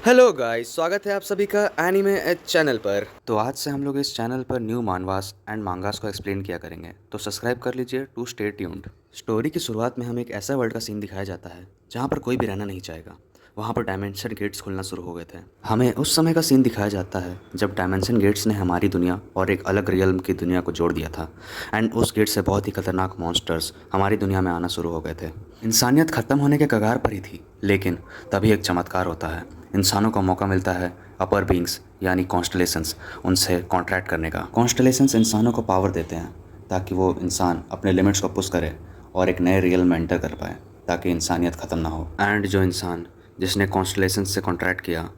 Hello guys, स्वागत है आप सभी का एनीमे एच चैनल पर। तो आज से हम लोग इस चैनल पर न्यू मानवास एंड मांगास को एक्सप्लेन किया करेंगे, तो सब्सक्राइब कर लीजिए टू स्टे ट्यून्ड। स्टोरी की शुरुआत में हमें एक ऐसा वर्ल्ड का सीन दिखाया जाता है जहाँ पर कोई भी रहना नहीं चाहेगा। वहाँ पर डायमेंशन गेट्स खुलना शुरू हो गए थे। हमें उस समय का सीन दिखाया जाता है जब डायमेंशन गेट्स ने हमारी दुनिया और एक अलग रियल्म की दुनिया को जोड़ दिया था। एंड उस गेट से बहुत ही खतरनाक मॉन्स्टर्स हमारी दुनिया में आना शुरू हो गए थे। इंसानियत ख़त्म होने के कगार पर ही थी, लेकिन तभी एक चमत्कार होता है। इंसानों को मौका मिलता है अपर बींग्स यानी कॉन्स्टलेशंस उनसे कॉन्ट्रैक्ट करने का। कॉन्स्टलेशंस इंसानों को पावर देते हैं ताकि वो इंसान अपने लिमिट्स को पुश करे और एक नए रियल में एंटर कर पाए, ताकि इंसानियत ख़त्म ना हो। एंड जो इंसान जिसने कॉन्स्टलेशंस से कॉन्ट्रैक्ट किया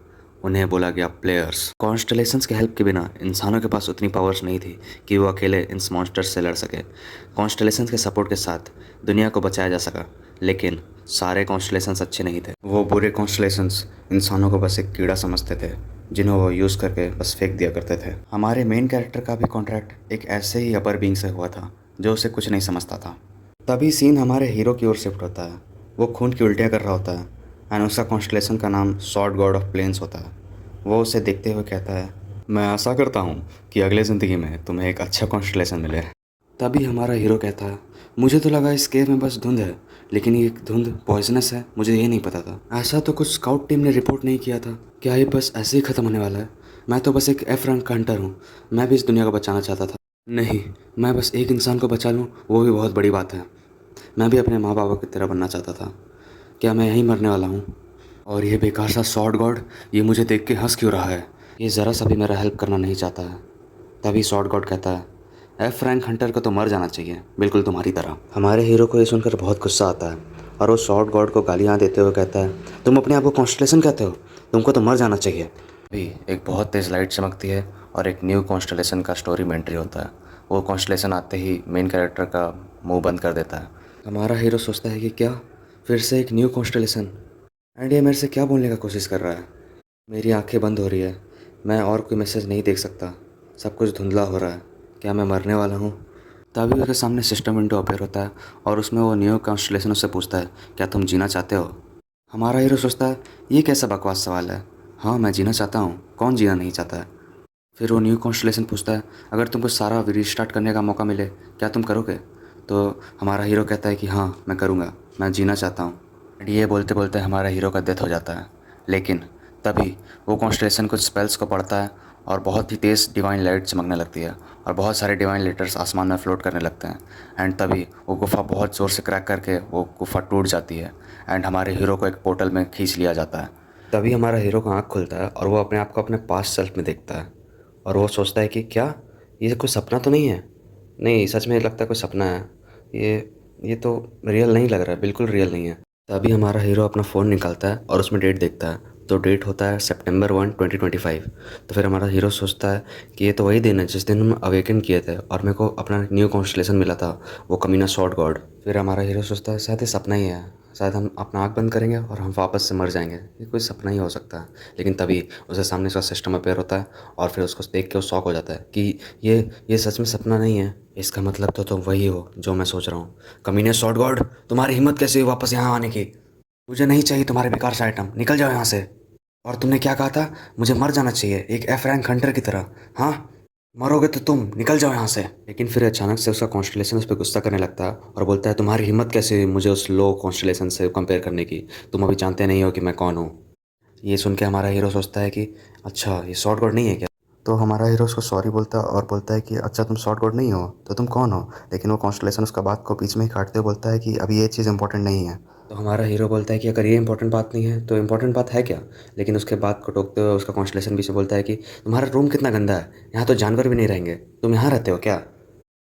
उन्हें बोला गया प्लेयर्स। कॉन्स्टलेशंस के हेल्प के बिना इंसानों के पास उतनी पावर्स नहीं थी कि वो अकेले इन मॉन्स्टर्स से लड़ सके। कॉन्स्टलेशंस के सपोर्ट के साथ दुनिया को बचाया जा सका, लेकिन सारे कॉन्स्टलेशंस अच्छे नहीं थे। वो बुरे कॉन्स्टलेशंस इंसानों को बस एक कीड़ा समझते थे जिन्हें वो यूज़ करके बस फेंक दिया करते थे। हमारे मेन कैरेक्टर का भी कॉन्ट्रैक्ट एक ऐसे ही अपर बीइंग से हुआ था जो उसे कुछ नहीं समझता था। तभी सीन हमारे हीरो की ओर शिफ्ट होता है। वो खून की उल्टियाँ कर रहा होता है एंड उसका कॉन्स्टलेशन का नाम स्वॉर्ड गॉड ऑफ प्लेन्स होता है। वो उसे देखते हुए कहता है, मैं आशा करता हूँ कि अगले ज़िंदगी में तुम्हें एक अच्छा कॉन्स्टलेशन मिले। तभी हमारा हीरो कहता है, मुझे तो लगा इस केव में बस धुंध है, लेकिन ये धुंध पॉइजनस है, मुझे ये नहीं पता था। ऐसा तो कुछ स्काउट टीम ने रिपोर्ट नहीं किया था। क्या ये बस ऐसे ही ख़त्म होने वाला है? मैं तो बस एक एफ रैंक का हंटर हूँ। मैं भी इस दुनिया को बचाना चाहता था। नहीं, मैं बस एक इंसान को बचा लूँ वो भी बहुत बड़ी बात है। मैं भी अपने माँ बाबा की तरह बनना चाहता था। क्या मैं यहीं मरने वाला हूँ? और ये बेकार सा स्वॉर्ड गॉड ये मुझे देख के हंस क्यों रहा है? ये ज़रा सा भी मेरा हेल्प करना नहीं चाहता है। तभी स्वॉर्ड गॉड कहता है, एफ रैंक हंटर को तो मर जाना चाहिए, बिल्कुल तुम्हारी तरह। हमारे हीरो को ये सुनकर बहुत गुस्सा आता है और वो स्वॉर्ड गॉड को गालियाँ देते हुए कहता है, तुम अपने आप को कॉन्स्टलेशन कहते हो? तुमको तो मर जाना चाहिए। अभी एक बहुत तेज़ लाइट चमकती है और एक न्यू कॉन्स्टलेशन का स्टोरी में एंट्री होता है। वो कॉन्स्टलेशन आते ही मेन कैरेक्टर का मुंह बंद कर देता है। हमारा हीरो सोचता है कि क्या फिर से एक न्यू कॉन्स्टलेशन? एंड ये मेरे से क्या बोलने का कोशिश कर रहा है? मेरी आंखें बंद हो रही है, मैं और कोई मैसेज नहीं देख सकता, सब कुछ धुंधला हो रहा है। क्या मैं मरने वाला हूँ? तभी उसके सामने सिस्टम विंडो अपेयर होता है और उसमें वो न्यू कॉन्स्टलेशन उससे पूछता है, क्या तुम जीना चाहते हो? हमारा हीरो सोचता है, ये कैसा बकवास सवाल है। हाँ, मैं जीना चाहता हूँ, कौन जीना नहीं चाहता है? फिर वो न्यू कॉन्स्टलेशन पूछता है, अगर तुमको सारा रीस्टार्ट करने का मौका मिले क्या तुम करोगे? तो हमारा हीरो कहता है कि हाँ, मैं करूँगा, मैं जीना चाहता हूँ। एंड ये बोलते बोलते हमारा हीरो का डेथ हो जाता है। लेकिन तभी वो कॉन्स्टलेशन कुछ स्पेल्स को पढ़ता है और बहुत ही तेज़ डिवाइन लाइट चमकने लगती है और बहुत सारे डिवाइन लेटर्स आसमान में फ्लोट करने लगते हैं। एंड तभी वो गुफ़ा बहुत ज़ोर से क्रैक करके वो गुफ़ा टूट जाती है एंड हमारे हीरो को एक पोर्टल में खींच लिया जाता है। तभी हमारा हीरो का आँख खुलता है और वो अपने आप को अपने पास्ट सेल्फ में देखता है और वो सोचता है कि क्या ये कोई सपना तो नहीं है? नहीं, सच में लगता है कोई सपना है। ये तो रियल नहीं लग रहा है, बिल्कुल रियल नहीं है। तभी हमारा हीरो अपना फ़ोन निकालता है और उसमें डेट देखता है, तो डेट होता है September 1, 2025। तो फिर हमारा हीरो सोचता है कि ये तो वही दिन है जिस दिन हम अवेकन किए थे और मेरे को अपना न्यू कॉन्स्टलेशन मिला था, वो कमीना स्वॉर्ड गॉड। फिर हमारा हीरो सोचता है शायद ये सपना ही है, शायद हम अपना आँख बंद करेंगे और हम वापस से मर जाएंगे, ये कोई सपना ही हो सकता है। लेकिन तभी उसके सामने उसका सिस्टम अपेयर होता है और फिर उसको देख के वो शॉक हो जाता है कि ये सच में सपना नहीं है। इसका मतलब तो तुम वही हो जो मैं सोच रहा हूँ। कमीने स्वॉर्ड गॉड, तुम्हारी हिम्मत कैसे हुई वापस यहाँ आने की? मुझे नहीं चाहिए तुम्हारे बेकार से आइटम, निकल जाओ यहाँ से। और तुमने क्या कहा था? मुझे मर जाना चाहिए एक एफ रैंक हंटर की तरह। हाँ, मरोगे तो तुम निकल जाओ यहाँ से। लेकिन फिर अचानक से उसका कॉन्स्टलेशन उस पर गुस्सा करने लगता है और बोलता है, तुम्हारी हिम्मत कैसे हुई मुझे उस लो कॉन्स्टलेशन से कंपेयर करने की? तुम अभी जानते नहीं हो कि मैं कौन हूँ। ये सुन के हमारा हीरो सोचता है कि अच्छा, ये शॉर्ट गॉड नहीं है क्या? तो हमारा हीरो उसको सॉरी बोलता है और बोलता है कि अच्छा, तुम शॉर्ट गॉड नहीं हो तो तुम कौन हो? लेकिन वो कॉन्स्टलेशन उसका बात को बीच में ही काटते हुए बोलता है कि अभी ये चीज़ इंपॉर्टेंट नहीं है। तो हमारा हीरो बोलता है कि अगर ये इंपॉर्टेंट बात नहीं है तो इंपॉर्टेंट बात है क्या? लेकिन उसके बात को टोकते हुए उसका कॉन्स्टलेशन भी से बोलता है कि तुम्हारा रूम कितना गंदा है, यहाँ तो जानवर भी नहीं रहेंगे, तुम यहाँ रहते हो क्या?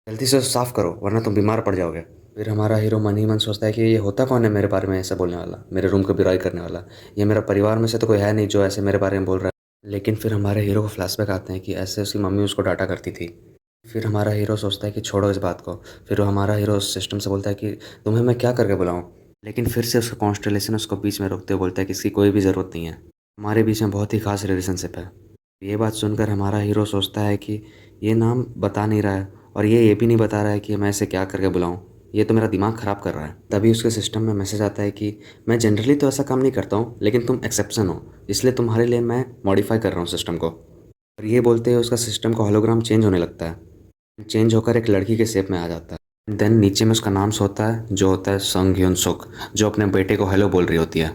जल्दी से साफ़ करो वरना तुम बीमार पड़ जाओगे। फिर हमारा हीरो मन ही मन सोचता है कि ये होता कौन है मेरे बारे में ऐसा बोलने वाला, मेरे रूम को बुराई करने वाला? ये मेरा परिवार में से तो कोई है नहीं जो ऐसे मेरे बारे में बोल रहा है। लेकिन फिर हमारे हीरो को फ्लैशबैक आते हैं कि ऐसे उसकी मम्मी उसको डांटा करती थी। फिर हमारा हीरो सोचता है कि छोड़ो इस बात को। फिर हमारा हीरो उस सिस्टम से बोलता है कि तुम्हें मैं क्या करके बुलाऊं? लेकिन फिर से उसका कॉन्स्टलेशन उसको बीच में रोकते हुए बोलता है कि इसकी कोई भी ज़रूरत नहीं है, हमारे बीच में बहुत ही खास रिलेशनशिप है। ये बात सुनकर हमारा हीरो सोचता है कि ये नाम बता नहीं रहा है और ये भी नहीं बता रहा है कि मैं इसे क्या करके बुलाऊं। ये तो मेरा दिमाग ख़राब कर रहा है। तभी उसके सिस्टम में मैसेज आता है कि मैं जनरली तो ऐसा काम नहीं करता हूँ, लेकिन तुम एक्सेप्शन हो, इसलिए तुम्हारे लिए मैं मॉडिफाई कर रहा हूँ सिस्टम को। और ये बोलते ही उसका सिस्टम का होलोग्राम चेंज होने लगता है, चेंज होकर एक लड़की के शेप में आ जाता है। देन नीचे में उसका नाम होता है, जो होता है संग ह्यून सुक, जो अपने बेटे को हेलो बोल रही होती है।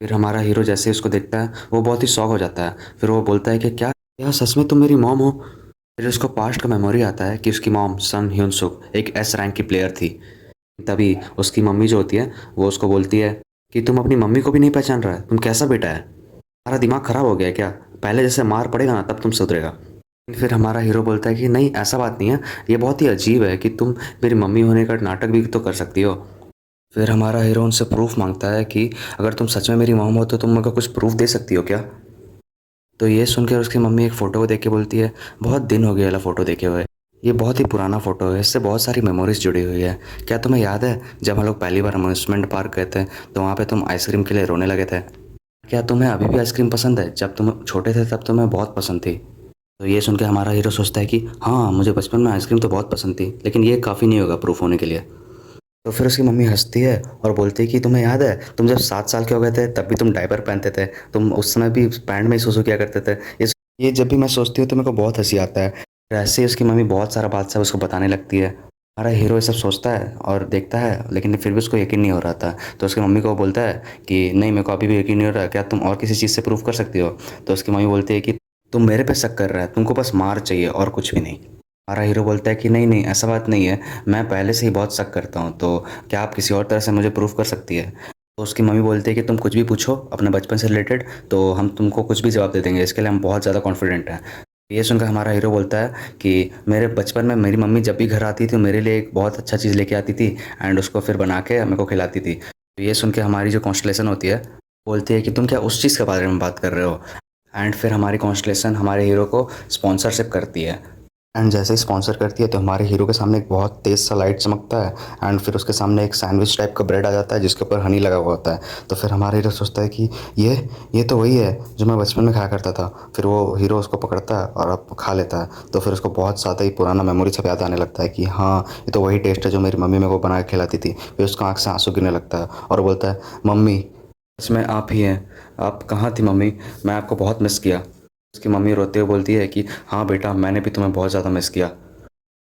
फिर हमारा हीरो जैसे ही उसको देखता है वो बहुत ही शॉक हो जाता है। फिर वो बोलता है कि क्या क्या सच में तुम मेरी मॉम हो? फिर उसको पास्ट का मेमोरी आता है कि उसकी मॉम सन ह्यून सुक एक एस रैंक की प्लेयर थी। तभी उसकी मम्मी जो होती है वो उसको बोलती है कि तुम अपनी मम्मी को भी नहीं पहचान रहा है, तुम कैसा बेटा है? तुम्हारा दिमाग खराब हो गया है क्या? पहले जैसे मार पड़ेगा ना तब तुम सुधरेगा। फिर हमारा हीरो बोलता है कि नहीं ऐसा बात नहीं है, ये बहुत ही अजीब है कि तुम मेरी मम्मी होने का नाटक भी तो कर सकती हो। फिर हमारा हीरो उनसे प्रूफ मांगता है कि अगर तुम सच में मेरी मॉम हो तो तुम मेरे को कुछ प्रूफ दे सकती हो क्या? तो ये सुनकर उसकी मम्मी एक फ़ोटो को देख के बोलती है, बहुत दिन हो गया वाला फ़ोटो देखे हुए, ये बहुत ही पुराना फ़ोटो है, इससे बहुत सारी मेमोरीज जुड़ी हुई है। क्या तुम्हें याद है जब हम लोग पहली बार अम्यूज़मेंट पार्क गए थे तो वहाँ पे तुम आइसक्रीम के लिए रोने लगे थे? क्या तुम्हें अभी भी आइसक्रीम पसंद है? जब तुम छोटे थे तब तुम्हें बहुत पसंद थी। तो ये सुन के हमारा हीरो सोचता है कि हाँ, मुझे बचपन में आइसक्रीम तो बहुत पसंद थी, लेकिन ये काफ़ी नहीं होगा प्रूफ होने के लिए। तो फिर उसकी मम्मी हंसती है और बोलती है कि तुम्हें याद है तुम जब 7 साल के हो गए थे तब भी तुम डायपर पहनते थे, तुम उस समय भी पैंट में ही सुसु किया करते थे। ये जब भी मैं सोचती हूँ तो मेरे को बहुत हंसी आता है। फिर ऐसे ही उसकी मम्मी बहुत सारा बात सब उसको बताने लगती है। हमारा हीरो ये सब सोचता है और देखता है, लेकिन फिर भी उसको यकीन नहीं हो रहा था। तो उसकी मम्मी को वो बोलता है कि नहीं, मेरे को अभी भी यकीन नहीं हो रहा, क्या तुम और किसी चीज़ से प्रूफ कर सकती हो? तो उसकी मम्मी बोलती है कि तुम मेरे पे शक कर रहा है, तुमको बस मार चाहिए और कुछ भी नहीं। हमारा हीरो बोलता है कि नहीं नहीं, ऐसा बात नहीं है, मैं पहले से ही बहुत शक करता हूँ, तो क्या आप किसी और तरह से मुझे प्रूफ कर सकती है? तो उसकी मम्मी बोलती है कि तुम कुछ भी पूछो अपने बचपन से रिलेटेड, तो हम तुमको कुछ भी जवाब दे देंगे, इसके लिए हम बहुत ज़्यादा कॉन्फिडेंट हैं। ये सुनकर हमारा हीरो बोलता है कि मेरे बचपन में मेरी मम्मी जब भी घर आती थी तो मेरे लिए एक बहुत अच्छा चीज़ लेके आती थी एंड उसको फिर बना के मेरे को खिलाती थी। तो ये सुन के हमारी जो कॉन्स्टलेशन होती है बोलती है कि तुम क्या उस चीज़ के बारे में बात कर रहे हो? एंड फिर हमारी कॉन्स्टलेशन हमारे हीरो को स्पॉन्सरशिप करती है। एंड जैसे ही स्पॉन्सर करती है तो हमारे हीरो के सामने एक बहुत तेज़ सा लाइट चमकता है एंड फिर उसके सामने एक सैंडविच टाइप का ब्रेड आ जाता है जिसके ऊपर हनी लगा हुआ होता है। तो फिर हमारा हीरो सोचता है कि ये ये तो वही है जो मैं बचपन में खाया करता था। फिर वो हीरो उसको पकड़ता है और अब खा लेता है। तो फिर उसको बहुत ज़्यादा ही पुराना मेमोरी सब याद आने लगता है कि हाँ, ये तो वही टेस्ट है जो मेरी मम्मी मेरे को बना के खिलाती थी। फिर उसका आँख से आंसू गिरने लगता है और बोलता है, मम्मी सच में आप ही हैं, आप कहाँ थी मम्मी, मैं आपको बहुत मिस किया। उसकी मम्मी रोते हुए बोलती है कि हाँ बेटा, मैंने भी तुम्हें बहुत ज़्यादा मिस किया।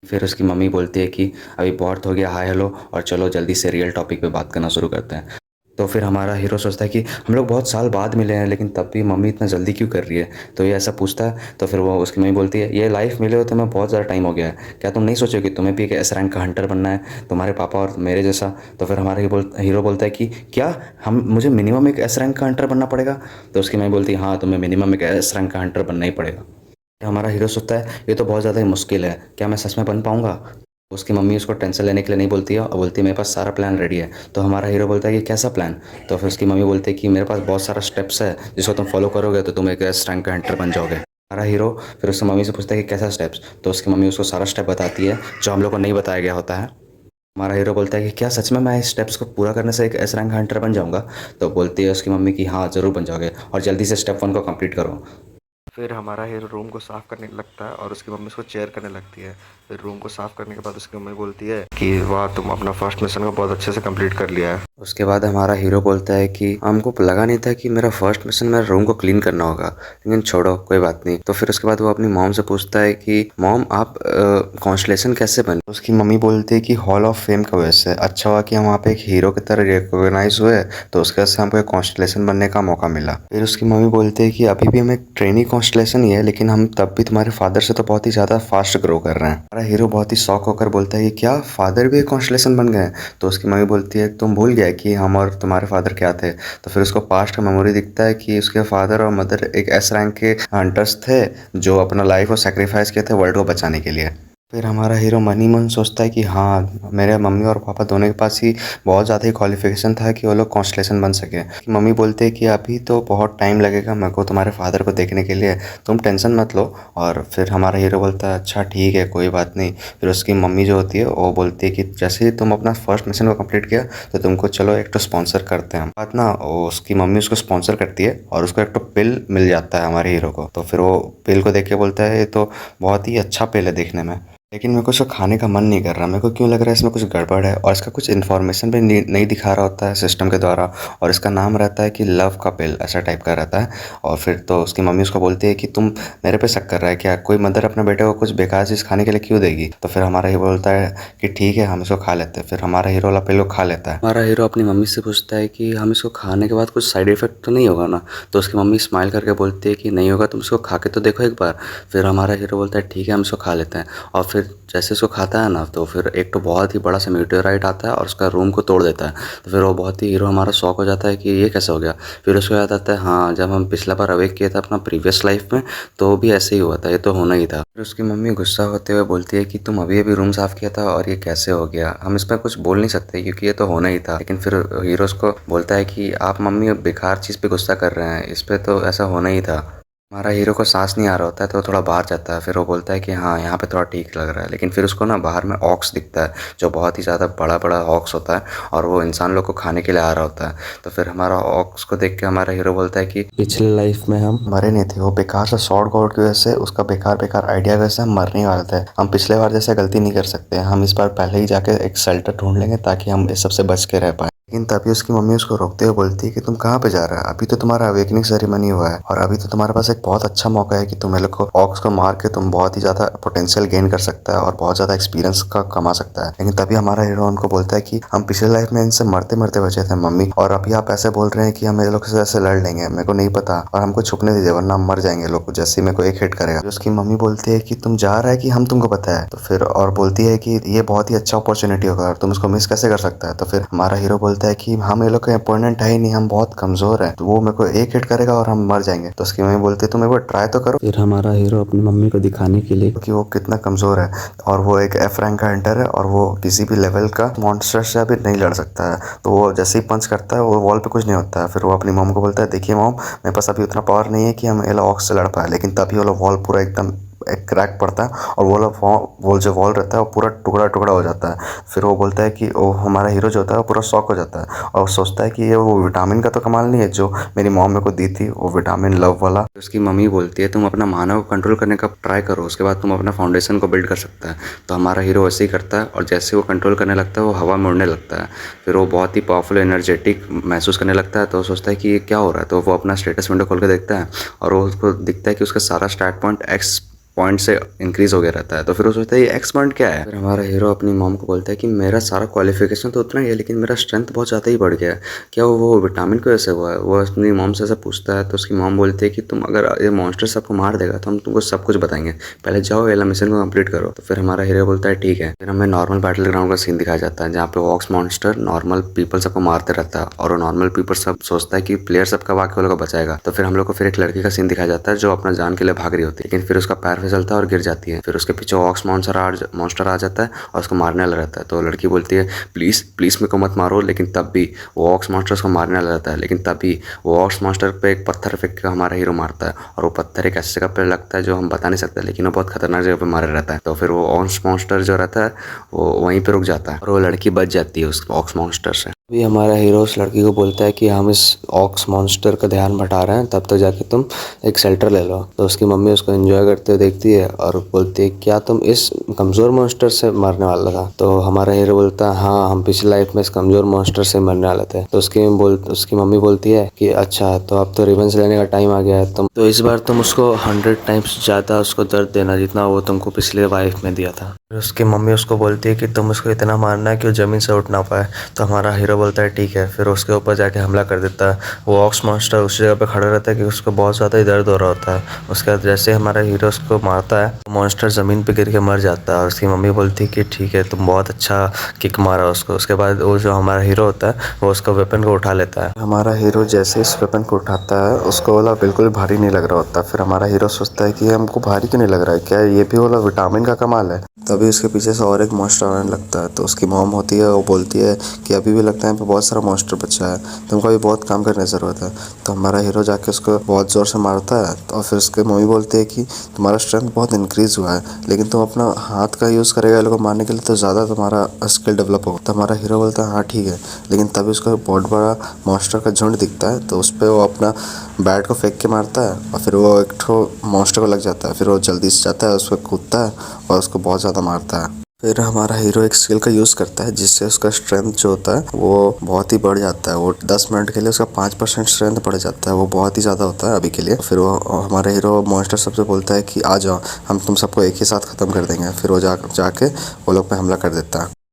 फिर उसकी मम्मी बोलती है कि अभी बहुत हो गया हाय हेलो, और चलो जल्दी से रियल टॉपिक पे बात करना शुरू करते हैं। तो फिर हमारा हीरो सोचता है कि हम लोग बहुत साल बाद मिले हैं लेकिन तब भी मम्मी इतना जल्दी क्यों कर रही है? तो ये ऐसा पूछता है। तो फिर वो उसकी मम्मी बोलती है, ये लाइफ मिले हो तुम्हें बहुत ज़्यादा टाइम हो गया है, क्या तुम नहीं सोचो कि तुम्हें भी एक एस रैंक का हंटर बनना है, तुम्हारे पापा और मेरे जैसा? तो फिर हमारा हीरो बोलता है कि क्या हम मुझे मिनिमम एक एस रैंक का हंटर बनना पड़ेगा? तो उसकी मम्मी बोलती है हाँ, तुम्हें मिनिमम एक एस रैंक का हंटर बनना ही पड़ेगा। हमारा हीरो सोचता है ये तो बहुत ज़्यादा ही मुश्किल है, क्या मैं सच में बन पाऊंगा? उसकी मम्मी उसको टेंशन लेने के लिए नहीं बोलती है और बोलती है मेरे पास सारा प्लान रेडी है। तो हमारा हीरो बोलता है कि कैसा प्लान? तो फिर उसकी मम्मी बोलती है कि मेरे पास बहुत सारा स्टेप्स है जिसको तुम फॉलो करोगे तो तुम एक एस रैंक का हंटर बन जाओगे। हमारा हीरो फिर उसकी मम्मी से पूछता है कि कैसा स्टेप्स? तो उसकी मम्मी उसको सारा स्टेप बताती है जो हम लोग को नहीं बताया गया होता है। हमारा हीरो बोलता है कि क्या सच में मैं इस स्टेप्स को पूरा करने से एक एस रैंक हंटर बन जाऊंगा? तो बोलती है उसकी मम्मी कि हाँ ज़रूर बन जाओगे, और जल्दी से स्टेप 1 को कंप्लीट करो। फिर हमारा हीरो रूम को साफ़ करने लगता है और उसकी मम्मी उसको चेयर करने लगती है। फिर रूम को साफ़ करने के बाद उसकी मम्मी बोलती है कि वाह, तुम अपना फर्स्ट मिशन को बहुत अच्छे से कंप्लीट कर लिया है। उसके बाद हमारा हीरो बोलता है कि हमको लगा नहीं था कि मेरा फर्स्ट मिशन मेरा रूम को क्लीन करना होगा, लेकिन छोड़ो कोई बात नहीं। तो फिर उसके बाद वो अपनी मॉम से पूछता है कि मॉम आप कॉन्स्टलेशन कैसे बने? उसकी मम्मी बोलती है कि हॉल ऑफ फेम का वजह से। अच्छा हुआ कि हम वहाँ पे एक हीरो की तरह रिकॉग्नाइज हुए, तो उसके वजह से हमको एक कॉन्स्टलेशन बनने का मौका मिला। फिर उसकी मम्मी बोलती है कि अभी भी हम एक ट्रेनी कॉन्स्टलेशन ही है, लेकिन हम तब भी तुम्हारे फादर से तो बहुत ही ज़्यादा फास्ट ग्रो कर रहे हैं। हमारा हीरो बहुत ही शॉक होकर बोलता है कि क्या फादर भी एक कॉन्स्टलेशन बन गए? तो उसकी मम्मी बोलती है तुम भूल गया कि हम और तुम्हारे फादर क्या थे? तो फिर उसको पास्ट का मेमोरी दिखता है कि उसके फादर और मदर एक एस रैंक के हंटर्स थे जो अपना लाइफ को सेक्रीफाइस किए थे वर्ल्ड को बचाने के लिए। फिर हमारा हीरो मन ही मन सोचता है कि हाँ, मेरे मम्मी और पापा दोनों के पास ही बहुत ज़्यादा ही क्वालिफिकेशन था कि वो लोग कॉन्स्टलेशन बन सके। मम्मी बोलते हैं कि अभी तो बहुत टाइम लगेगा मेरे को तुम्हारे फादर को देखने के लिए, तुम टेंशन मत लो। और फिर हमारा हीरो बोलता है अच्छा ठीक है कोई बात नहीं। फिर उसकी मम्मी जो होती है वो बोलती है कि जैसे ही तुम अपना फर्स्ट मिशन को कंप्लीट किया तो तुमको चलो एक तो स्पॉन्सर करते हैं हम। बात ना, उसकी मम्मी उसको स्पॉन्सर करती है और उसको एक तो पिल मिल जाता है हमारे हीरो को। तो फिर वो पिल को देख के बोलता है ये तो बहुत ही अच्छा पिल है देखने में। लेकिन मेरे को इसको खाने का मन नहीं कर रहा। मेरे को क्यों लग रहा है इसमें कुछ गड़बड़ है, और इसका कुछ इन्फॉर्मेशन भी नहीं दिखा रहा होता है सिस्टम के द्वारा, और इसका नाम रहता है कि लव का पिल, ऐसा टाइप का रहता है। और फिर तो उसकी मम्मी उसको बोलती है कि तुम मेरे पे शक कर रहा है क्या, कोई मदर अपने बेटे को कुछ बेकार चीज़ खाने के लिए क्यों देगी। तो फिर हमारा हीरो बोलता है कि ठीक है हम इसको खा लेते हैं। फिर हमारा हीरो वाला पिल को खा लेता है। हमारा हीरो अपनी मम्मी से पूछता है कि हम इसको खाने के बाद कुछ साइड इफेक्ट तो नहीं होगा ना। तो उसकी मम्मी स्माइल करके बोलती है कि नहीं होगा, तुम इसको खा के तो देखो एक बार। फिर हमारा हीरो बोलता है ठीक है हम इसको खा लेते हैं। और फिर जैसे इसको खाता है ना, तो फिर एक तो बहुत ही बड़ा सा मीटेओराइट आता है और उसका रूम को तोड़ देता है। तो फिर वो बहुत ही हीरो हमारा शॉक हो जाता है कि ये कैसे हो गया। फिर उसको याद आता है हाँ, जब हम पिछला बार अवेक किया था अपना प्रीवियस लाइफ में, तो भी ऐसे ही हुआ था, ये तो होना ही था। फिर उसकी मम्मी गुस्सा होते हुए बोलती है कि तुम अभी अभी रूम साफ़ किया था और ये कैसे हो गया। हम इस पर कुछ बोल नहीं सकते क्योंकि ये तो होना ही था। लेकिन फिर हीरो उसको बोलता है कि आप मम्मी बेकार चीज़ पे गुस्सा कर रहे हैं, इस पर तो ऐसा होना ही था। हमारा हीरो को सांस नहीं आ रहा होता है, तो वो थोड़ा बाहर जाता है। फिर वो बोलता है कि हाँ यहाँ पे थोड़ा ठीक लग रहा है। लेकिन फिर उसको ना बाहर में ऑक्स दिखता है, जो बहुत ही ज़्यादा बड़ा बड़ा ऑक्स होता है, और वो इंसान लोग को खाने के लिए आ रहा होता है। तो फिर हमारा ऑक्स को देख के हमारा हीरो बोलता है कि पिछले लाइफ में हम मरे नहीं थे, वो बेकार सा शॉर्ट गॉड की वजह से, उसका बेकार बेकार आइडिया की वजह से हम मरने वाले थे। हम पिछले बार जैसे गलती नहीं कर सकते, हम इस बार पहले ही जाके एक शेल्टर ढूंढ लेंगे ताकि हम इस सबसे बच के रह पाए। लेकिन तभी उसकी मम्मी उसको रोकते हुए बोलती है कि तुम कहाँ पे जा रहा है, अभी तो तुम्हारा अवेकनिंग सेरेमनी हुआ है और अभी तो तुम्हारे पास एक बहुत अच्छा मौका है कि तुम लोग को ऑक्स को मार के तुम बहुत ही ज़्यादा पोटेंशियल गेन कर सकता है और बहुत ज़्यादा एक्सपीरियंस का कमा सकता है। लेकिन तभी हमारा हीरो उनको बोलता है कि हम पिछले लाइफ में इनसे मरते मरते बचे थे मम्मी, और अभी आप ऐसे बोल रहे हैं कि हम ये लोग से ऐसे लड़ लेंगे, मेरे को नहीं पता, और हमको छुपने दीजिए वरना हम मर जाएंगे लोग, जैसे मेरे को एक हिट करेगा। उसकी मम्मी बोलती है कि तुम जा रहा है कि हम तुमको पता है। तो फिर और बोलती है कि ये बहुत ही अच्छा अपॉर्चुनिटी होगा और तुम इसको मिस कैसे कर सकता है। तो फिर हमारा हीरो बोलता है कि हम ये लोग का अपोनेंट है ही नहीं, हम बहुत कमजोर हैं, तो वो मेरे को एक हिट करेगा और हम मर जाएंगे। तो उसकी मम्मी बोलती है तुम एक बार ट्राई तो करो। फिर हमारा हीरो अपनी मम्मी को दिखाने के लिए कि वो कितना कमजोर है, और वो एक एफ रैंक का हंटर है और वो किसी भी लेवल का मॉन्स्टर से अभी नहीं लड़ सकता है, तो वो जैसे ही पंच करता है वो वॉल पे कुछ नहीं होता है। फिर वो अपनी मॉम को बोलता है देखिए मॉम, मेरे पास अभी उतना पावर नहीं है कि हम एला ऑक्स से लड़ पाए। लेकिन तभी वो वॉल पूरा एकदम एक क्रैक पड़ता है और वो जो वॉल रहता है वो पूरा टुकड़ा टुकड़ा हो जाता है। फिर वो बोलता है कि वो हमारा हीरो जो होता है वो पूरा शॉक हो जाता है और सोचता है कि ये वो विटामिन का तो कमाल नहीं है जो मेरी मॉम मेरे को दी थी, वो विटामिन लव वाला। उसकी मम्मी बोलती है तुम अपना मानव को कंट्रोल करने का ट्राई करो, उसके बाद तुम अपना फाउंडेशन को बिल्ड कर सकता है। तो हमारा हीरो वैसे ही करता है और जैसे वो कंट्रोल करने लगता है वो हवा में उड़ने लगता है। फिर वो बहुत ही पावरफुल एनर्जेटिक महसूस करने लगता है। तो सोचता है कि ये क्या हो रहा है। तो वो अपना स्टेटस विंडो खोल के देखता है और वो उसको दिखता है कि उसका सारा स्टैट पॉइंट एक्स पॉइंट से इंक्रीज हो गया रहता है। तो फिर वो सोचता है ये एक्स पॉइंट क्या है। फिर हमारा हीरो अपनी मॉम को बोलता है कि मेरा सारा क्वालिफिकेशन तो उतना ही है लेकिन मेरा स्ट्रेंथ बहुत ज़्यादा ही बढ़ गया है, क्या वो विटामिन की वजह से हुआ है। वो अपनी मॉम से ऐसा पूछता है। तो उसकी मॉम बोलती है कि तुम अगर ये मॉन्स्टर सबको मार देगा तो हम तुमको सब कुछ बताएंगे, पहले जाओ ये मिशन को कंप्लीट करो। तो फिर हमारा हीरो बोलता है ठीक है। फिर हमें नॉर्मल बैटल ग्राउंड का सीन दिखाया जाता है जहाँ पे ऑक्स मॉन्स्टर नॉर्मल पीपल सबको मारते रहता है और वो नॉर्मल पीपल सब सोचता है कि प्लेयर सब कब आके वो लोग को बचाएगा। तो फिर हम लोग को फिर एक लड़की का सीन दिखाया जाता है जो अपना जान के लिए भाग रही होती है, लेकिन फिर उसका पैर फिसलता है और गिर जाती है। फिर उसके पीछे ऑक्स मॉन्स्टर आ जाता है और उसको मारने वाला रहता है। तो लड़की बोलती है प्लीज़ प्लीज़ मेरे को मत मारो। लेकिन तब भी वो ऑक्स मॉन्स्टर उसको मारने वाला रहता है। लेकिन तभी वो ऑक्स मॉन्स्टर पे एक पत्थर फेंक के हमारा हीरो मारता है और वो पत्थर एक ऐसी जगह पे लगता है जो हम बता नहीं सकते, लेकिन वो बहुत खतरनाक जगह पे मारा रहता है। तो फिर वो ऑक्स मॉन्स्टर जो रहता है वो वहीं पे रुक जाता है और वो लड़की बच जाती है उस ऑक्स मॉन्स्टर से। अभी हमारा हीरो उस लड़की को बोलता है कि हम इस ऑक्स मॉन्स्टर का ध्यान बटा रहे हैं, तब तक जाके तुम एक शेल्टर ले लो। तो उसकी मम्मी उसको एंजॉय करते हुए देखती है और बोलती है क्या तुम इस कमज़ोर मॉन्स्टर से मरने वाला था। तो हमारा हीरो बोलता है हाँ, हम पिछली लाइफ में इस कमज़ोर मॉन्स्टर से मरने वाले थे। तो उसकी मम्मी बोलती है कि अच्छा तो अब तो रिवेंज लेने का टाइम आ गया है, तुम तो इस बार तुम उसको 100 टाइम्स ज़्यादा उसको दर्द देना जितना वो तुमको पिछले लाइफ में दिया था। फिर उसकी मम्मी उसको बोलती है कि तुम उसको इतना मारना है कि वो ज़मीन से उठ ना पाए। तो हमारा हीरो बोलता है ठीक है। फिर उसके ऊपर जाके हमला कर देता है। वो ऑक्स मॉन्स्टर उस जगह पे खड़ा रहता है कि उसको बहुत ज़्यादा ही दर्द हो रहा होता है। उसके बाद जैसे हमारा हीरो उसको मारता है तो मॉन्स्टर ज़मीन पे गिर के मर जाता है और उसकी मम्मी बोलती है कि ठीक है तुम बहुत अच्छा किक मारा उसको। उसके बाद वो जो हमारा हीरो होता है वो उसका वेपन को उठा लेता है। हमारा हीरो जैसे इस वेपन को उठाता है उसको वाला बिल्कुल भारी नहीं लग रहा होता। फिर हमारा हीरो सोचता है कि हमको भारी क्यों नहीं लग रहा है, क्या ये भी वाला विटामिन का कमाल है। तभी उसके पीछे से और एक मॉन्स्टर आने लगता है। तो उसकी मॉम होती है वो बोलती है कि अभी भी लगता है यहाँ पे बहुत सारा मॉन्स्टर बचा है, तुमको अभी बहुत काम करने की ज़रूरत है। तो हमारा हीरो जाके उसको बहुत ज़ोर से मारता है। तो फिर उसके मम्मी बोलती है कि तुम्हारा स्ट्रेंथ बहुत इंक्रीज़ हुआ है लेकिन तुम अपना हाथ का यूज़ करेगा ये लोग को मारने के लिए तो ज़्यादा तुम्हारा स्किल डेवलप होगा। तो हमारा हीरो बोलता है हाँ ठीक है। लेकिन तभी उसको बहुत बड़ा मॉन्स्टर का झुंड दिखता है। तो उस पर वो अपना बैट को फेंक के मारता है और फिर वो एक ठो मॉन्स्टर को लग जाता है। फिर वो जल्दी से जाता है, उस पर कूदता है और उसको बहुत ज़्यादा मारता है। फिर हमारा हीरो एक स्किल का यूज़ करता है जिससे उसका स्ट्रेंथ जो होता है वो बहुत ही बढ़ जाता है। वो 10 मिनट के लिए उसका 5% स्ट्रेंथ बढ़ जाता है। वो बहुत ही ज़्यादा होता है अभी के लिए। फिर वो हमारा हीरो मॉन्स्टर सबसे बोलता है कि आ जाओ, हम तुम सबको एक ही साथ ख़त्म कर देंगे। फिर वो जाके वो लोग पे हमला कर देता है।